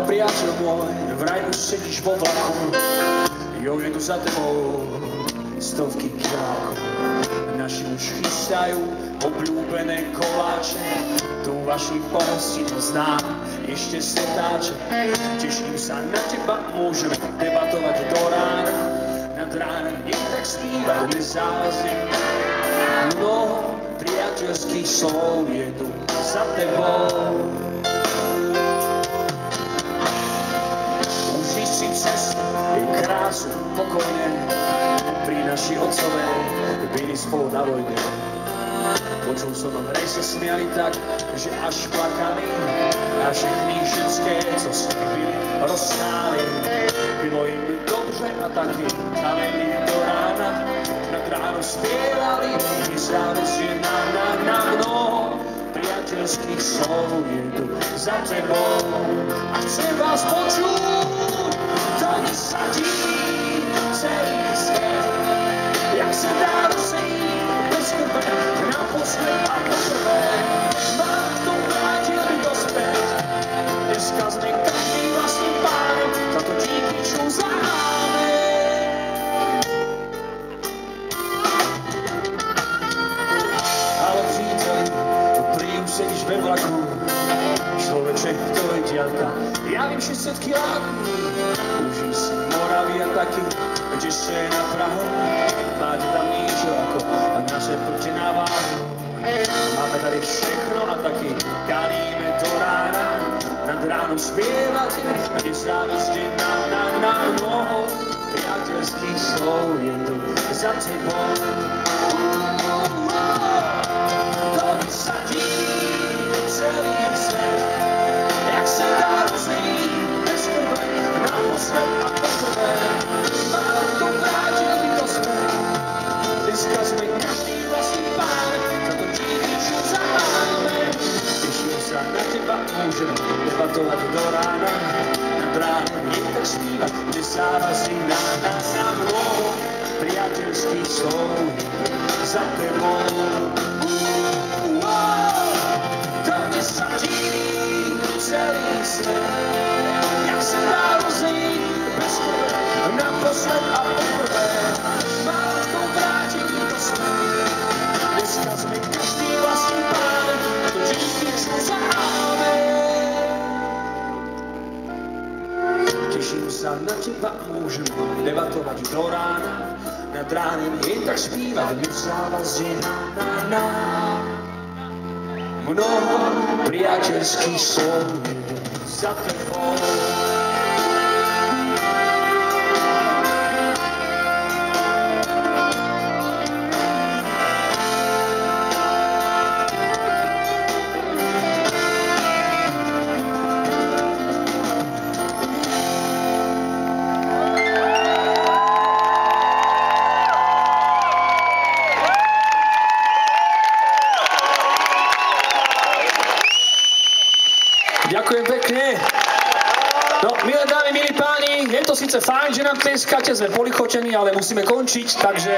priateľ môj, vraj už sedíš vo vlaku. Jo, jedu za tebou stovky kilákov. Naši už chystajú obľúbené koláče. Tu vaši pohosti to znám, ešte svetáče. Teším sa na teba, môžeme debatovať do rána. Nad ránem nech tak spívať nezáleží. Mnoho priateľských slov je tu za tebou. Užij si cestu, jej krásu, pokojne. Prinaši otcové, byli spolu na vojne. Počul som v rej sa smiali tak, že až plakali. A všechny ženské, co s nimi byli, rozstáli. Bylo im dobře a taky kaleli do rána. Nad ráno spievali, nezávisle na mnoho priateľských slov je tu za tebou. A chcem vás počuť, to vysadí celý svet. Jak se dá rozejít bez krve, naposled a poprvé. Mám to vrátil by dospět. Dneska sme každý vlastným pánem, za to díky čuzáme. Ale příteli, prý už sedíš ve vlaku. Človeče, to je diaľka, ja vím 600 kiláků. Užij si Moravy a taky, ešte na Prahu. Máte tam niečo ako naše proti na váhu. Máme tady všechno a taky kalíme do rána. Nad ránom spievať, nezávisle na mnoho priateľských slov je tu za tebou. To vysadí celý svet, jak se dá rozejít bez krve, naposled a poprvé. Mám to vrátil by dospět. Dneska sme každý vlastný pán, za to díky čuzáme. Teším sa na teba, môžeme debatovať do rána. Nad ránem je tak snívať, nezávisí na mnoho priateľských slov za tebou. To vysadí celý svet, jak se dá rozejít bez krve, naposled a poprvé. Mám to vrátil do svet. Dneska sme každý vlastný pán, to díky čuzáme. Teším sa na teba, môžem debatovať do rána. Nad ránem jen tak spívať, nezávazne na. Mnoho priateľských slov za tebou. Ďakujem pekne. No, milé dámy, milí páni, je to síce fajn, že nám tleskáte, sme polichotení, ale musíme končiť, takže...